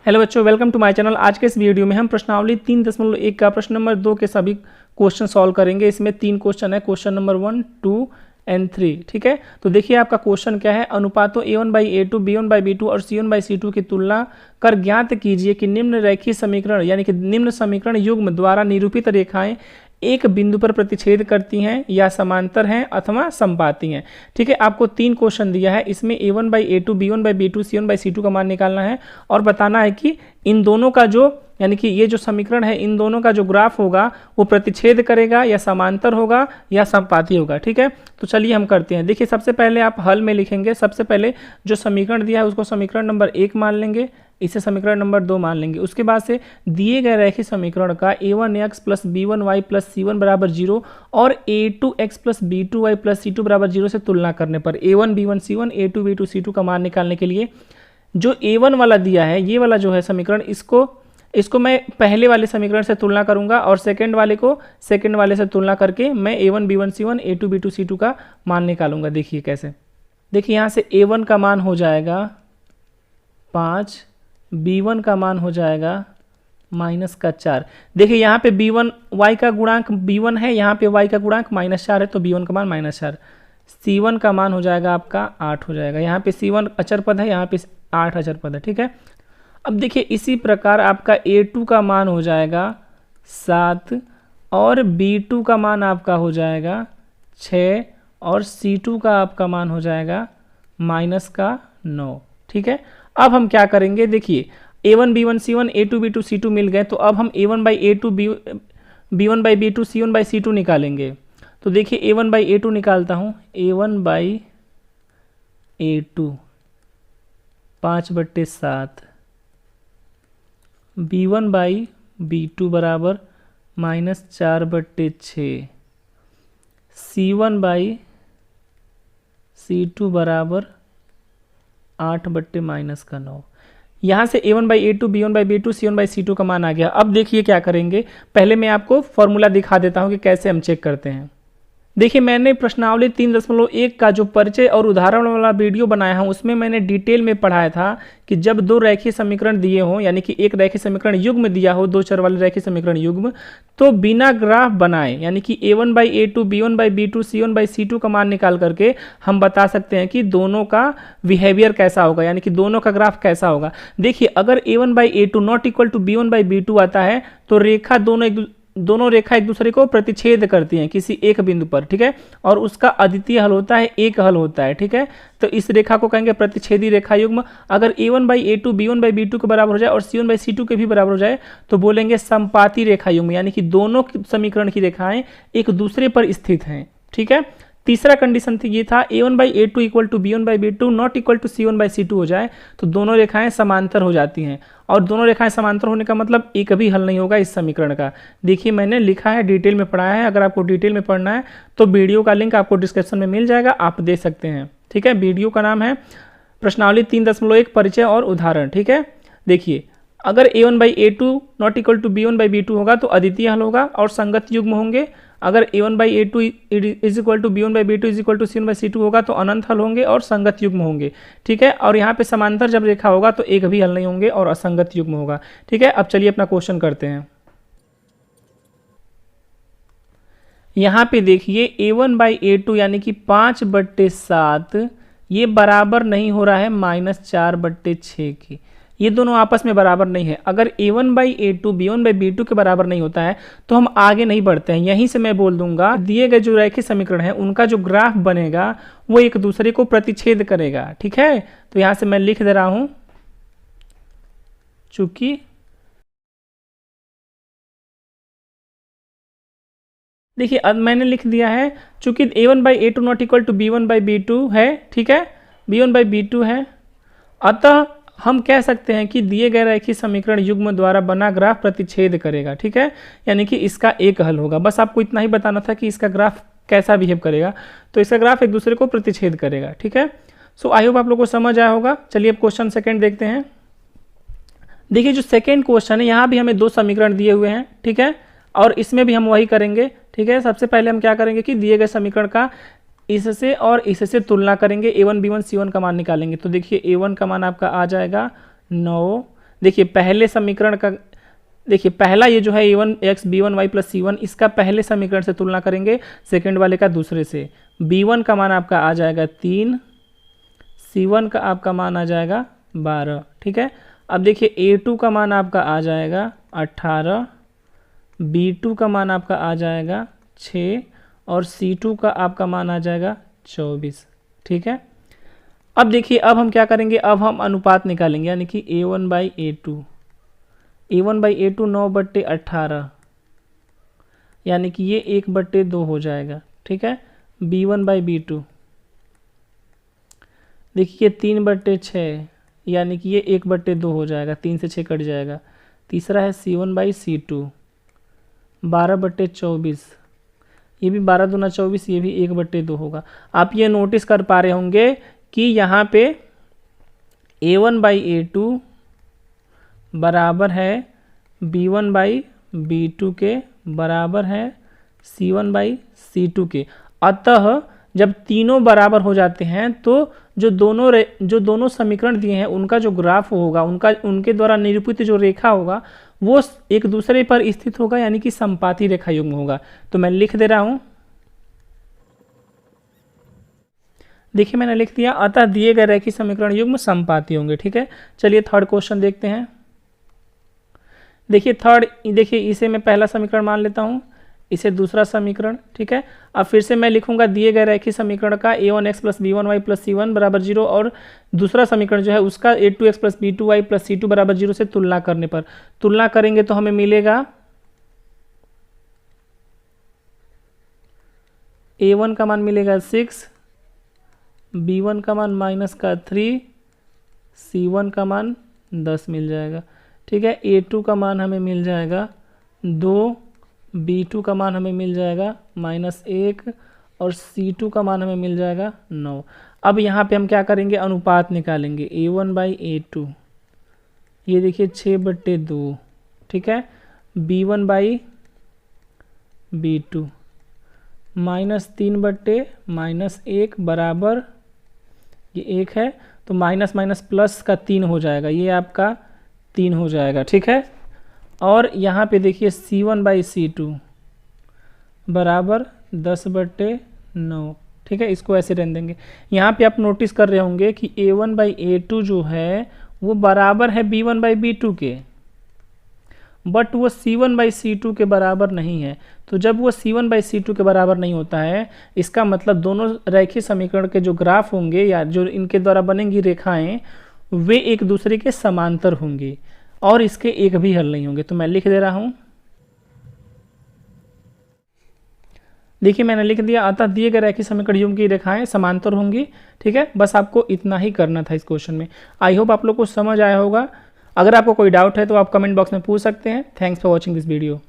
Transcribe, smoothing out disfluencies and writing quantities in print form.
Hello बच्चों, welcome to my channel. आज के इस वीडियो में हम प्रश्नावली 3.1 का प्रश्न नंबर 2 के सभी क्वेश्चन सॉल्व करेंगे। इसमें 3 क्वेश्चन है, क्वेश्चन नंबर 1, 2 एंड 3। ठीक है, तो देखिए आपका क्वेश्चन क्या है। अनुपातों A1/A2, B1/B2 और C1/C2 की तुलना कर ज्ञात कीजिए कि निम्न रेखीय समीकरण यानी कि निम्न समीकरण युग्म द्वारा निरूपित रेखाएं एक बिंदु पर प्रतिच्छेद करती हैं या समांतर हैं अथवा समपाती हैं। ठीक है, आपको 3 क्वेश्चन दिया है। इसमें A1/A2, B1/B2, C1/C2 का मान निकालना है और बताना है कि इन दोनों का जो यानी कि ये जो समीकरण है इन दोनों का जो ग्राफ होगा वो प्रतिच्छेद करेगा या समांतर होगा या समपाती होगा। ठीक है, तो चलिए हम करते हैं। देखिए सबसे पहले आप हल में लिखेंगे। सबसे पहले जो समीकरण दिया है उसको समीकरण नंबर 1 मान लेंगे, इसे समीकरण नंबर 2 मान लेंगे। उसके बाद से दिए गए रैखिक समीकरण का A1x + B1y + C1 = 0 और A2x + B2y + C2 = 0 से तुलना करने पर A1 B1 C1 A2 B2 C2 का मान निकालने के लिए जो A1 वाला दिया है, ये वाला जो है समीकरण, इसको मैं पहले वाले समीकरण से तुलना करूंगा और सेकंड वाले को सेकंड वाले से तुलना करके मैं A1 B1 C1 A2 B2 C2 का मान निकालूंगा। देखिए कैसे। देखिए यहाँ से A1 का मान हो जाएगा 5, B1 का मान हो जाएगा -4। देखिए यहाँ पे B1 y का गुणांक B1 है, यहाँ पे y का गुणांक -4 है, तो B1 का मान -4। C1 का मान हो जाएगा आपका 8 हो जाएगा। यहाँ पे C1 अचर पद है, यहाँ पे 8 अचर पद है। ठीक है, अब देखिए इसी प्रकार आपका A2 का मान हो जाएगा 7 और B2 का मान आपका हो जाएगा 6 और C2 का आपका मान हो जाएगा -9। ठीक है, अब हम क्या करेंगे। देखिए A1 B1 C1 A2 B2 C2 मिल गए, तो अब हम A1/A2 B1/B2 C1/C2 निकालेंगे। तो देखिए A1/A2 निकालता हूँ। A1/A2 5/7, B1/B2 बराबर -4/6, C1/C2 बराबर 8/-9। यहाँ से A1/A2 B1/B2 C1/C2 का मान आ गया। अब देखिए क्या करेंगे। पहले मैं आपको फॉर्मूला दिखा देता हूँ कि कैसे हम चेक करते हैं। देखिए मैंने प्रश्नावली 3.1 का जो परिचय और उदाहरण वाला वीडियो बनाया है उसमें मैंने डिटेल में पढ़ाया था कि जब दो रैखिक समीकरण दिए हों यानी कि एक रैखिक समीकरण युग्म दिया हो, 2 चर वाले रैखिक समीकरण युग्म, तो बिना ग्राफ बनाए यानी कि A1/A2 B1/B2 C1/C2 का मान निकाल करके हम बता सकते हैं कि दोनों का बिहेवियर कैसा होगा यानी कि दोनों का ग्राफ कैसा होगा। देखिए अगर A1/A2 not equal to B1/B2 आता है तो रेखा दोनों रेखा एक दूसरे को प्रतिच्छेद करती हैं किसी एक बिंदु पर। ठीक है, और उसका अद्वितीय हल होता है, एक हल होता है। ठीक है, तो इस रेखा को कहेंगे प्रतिच्छेदी रेखा युग्म। अगर A1/A2 B1/B2 के बराबर हो जाए और C1/C2 के भी बराबर हो जाए तो बोलेंगे समपाती रेखा युग्म यानी कि दोनों समीकरण की रेखाएं एक दूसरे पर स्थित हैं। ठीक है, तीसरा कंडीशन ये था A1/A2 equal to B1/B2 not equal to C1/C2 हो जाए तो दोनों रेखाएं समांतर हो जाती हैं और दोनों रेखाएं समांतर होने का मतलब एक भी हल नहीं होगा इस समीकरण का। देखिए मैंने लिखा है, डिटेल में पढ़ाया है। अगर आपको डिटेल में पढ़ना है तो वीडियो का लिंक आपको डिस्क्रिप्शन में मिल जाएगा, आप दे सकते हैं। ठीक है, वीडियो का नाम है प्रश्नावली 3.1 परिचय और उदाहरण। ठीक है, देखिए अगर A1/A2 not equal to B1/B2 होगा तो अद्वितीय हल होगा और संगत युग्म होंगे। अगर A1/A2 is equal to B1/B2 is equal to C1/C2 होगा तो अनंत हल होंगे और संगत युग्म होंगे। ठीक है, और यहाँ पे समांतर जब रेखा होगा तो एक भी हल नहीं होंगे और असंगत युग्म होगा। ठीक है, अब चलिए अपना क्वेश्चन करते हैं। यहाँ पे देखिए A1/A2 यानी कि 5/7 ये बराबर नहीं हो रहा है -4/6 की। ये दोनों आपस में बराबर नहीं है। अगर A1/A2 B1/B2 के बराबर नहीं होता है तो हम आगे नहीं बढ़ते हैं। यहीं से मैं बोल दूंगा दिए गए जो रैखिक समीकरण है उनका जो ग्राफ बनेगा वो एक दूसरे को प्रतिच्छेद करेगा। ठीक है, तो यहां से मैं लिख दे रहा हूं चूंकि देखिए अब मैंने लिख दिया है चूंकि A1/A2 not equal to B1/B2 है। ठीक है, B1/B2 है, अतः हम कह सकते हैं कि दिए गए रैखिक समीकरण युग्म द्वारा बना ग्राफ प्रतिच्छेद करेगा। ठीक है, यानी कि इसका एक हल होगा। बस आपको इतना ही बताना था कि इसका ग्राफ कैसा बिहेव करेगा, तो इसका ग्राफ एक दूसरे को प्रतिच्छेद करेगा। ठीक है, सो आई होप आप लोगों को समझ आया होगा। चलिए अब क्वेश्चन सेकंड देखते हैं। देखिए जो सेकंड क्वेश्चन है यहाँ भी हमें 2 समीकरण दिए हुए हैं। ठीक है, और इसमें भी हम वही करेंगे। ठीक है, सबसे पहले हम क्या करेंगे कि दिए गए समीकरण का इससे और इससे तुलना करेंगे। A1 B1 C1 का मान निकालेंगे। तो देखिए A1 का मान आपका आ जाएगा 9, देखिए पहले समीकरण का, देखिए पहला ये जो है a1x b1y प्लस c1, इसका पहले समीकरण से तुलना करेंगे, सेकंड वाले का दूसरे से। b1 का मान आपका आ जाएगा 3, c1 का आपका मान आ जाएगा 12, ठीक है। अब देखिए a2 का मान आपका आ जाएगा 18, b2 का मान आपका आ जाएगा 6 और c2 का आपका मान आ जाएगा 24, ठीक है। अब देखिए अब हम क्या करेंगे, अब हम अनुपात निकालेंगे, यानी कि a1 by a2, a1 by a2 9/18, यानी कि ये 1/2 हो जाएगा, ठीक है। b1 बाई b2 देखिए 3/6, यानी कि ये 1/2 हो जाएगा, 3 से 6 कट जाएगा। तीसरा है c1 बाई c2 12/24, ये भी 12 दूना 24, ये भी 1/2 होगा। आप ये नोटिस कर पा रहे होंगे कि यहाँ पे a1 बाई a2 बराबर है b1 बाई b2 के बराबर है c1 बाई c2 के। अतः जब तीनों बराबर हो जाते हैं तो जो दोनों समीकरण दिए हैं उनका जो ग्राफ होगा, उनके द्वारा निरूपित जो रेखा होगा वो एक दूसरे पर स्थित होगा, यानी कि संपाती रेखा युग्म होगा। तो मैं लिख दे रहा हूं, देखिए मैंने लिख दिया, अतः दिए गए रेखीय समीकरण युग्म संपाती होंगे, ठीक है। चलिए थर्ड क्वेश्चन देखते हैं। देखिए इसे मैं पहला समीकरण मान लेता हूं, इसे दूसरा समीकरण, ठीक है। अब फिर से मैं लिखूंगा दिए गए रेखीय समीकरण का a1x plus b1y plus c1 बराबर 0 और दूसरा समीकरण जो है उसका a2x plus b2y plus c2 बराबर 0 से तुलना करने पर, तुलना करेंगे तो हमें मिलेगा a1 का मान मिलेगा 6, b1 का मान -3, c1 का मान 10 मिल जाएगा, ठीक है। a2 का मान हमें मिल जाएगा 2, b2 का मान हमें मिल जाएगा -1 और c2 का मान हमें मिल जाएगा 9। अब यहाँ पे हम क्या करेंगे, अनुपात निकालेंगे, a1 बाई a2, ये देखिए 6/2, ठीक है। b1 बाई b2 -3/-1 बराबर, ये 1 है तो माइनस माइनस प्लस का 3 हो जाएगा, ये आपका 3 हो जाएगा, ठीक है। और यहाँ पे देखिए c1 बाई c2 बराबर 10/9, ठीक है। इसको ऐसे रहने देंगे। यहाँ पे आप नोटिस कर रहे होंगे कि a1 बाई a2 जो है वो बराबर है b1 बाई b2 के, बट वो c1 बाई c2 के बराबर नहीं है। तो जब वो c1 बाई c2 के बराबर नहीं होता है, इसका मतलब दोनों रेखीय समीकरण के जो ग्राफ होंगे या जो इनके द्वारा बनेंगी रेखाएं, वे एक दूसरे के समांतर होंगे और इसके एक भी हल नहीं होंगे। तो मैं लिख दे रहा हूं, देखिए मैंने लिख दिया, अतः दिए गए रेखीय समीकरण युग्म की रेखाएं समांतर होंगी, ठीक है। बस आपको इतना ही करना था इस क्वेश्चन में। आई होप आप लोग को समझ आया होगा। अगर आपको कोई डाउट है तो आप कमेंट बॉक्स में पूछ सकते हैं। Thanks for watching this video.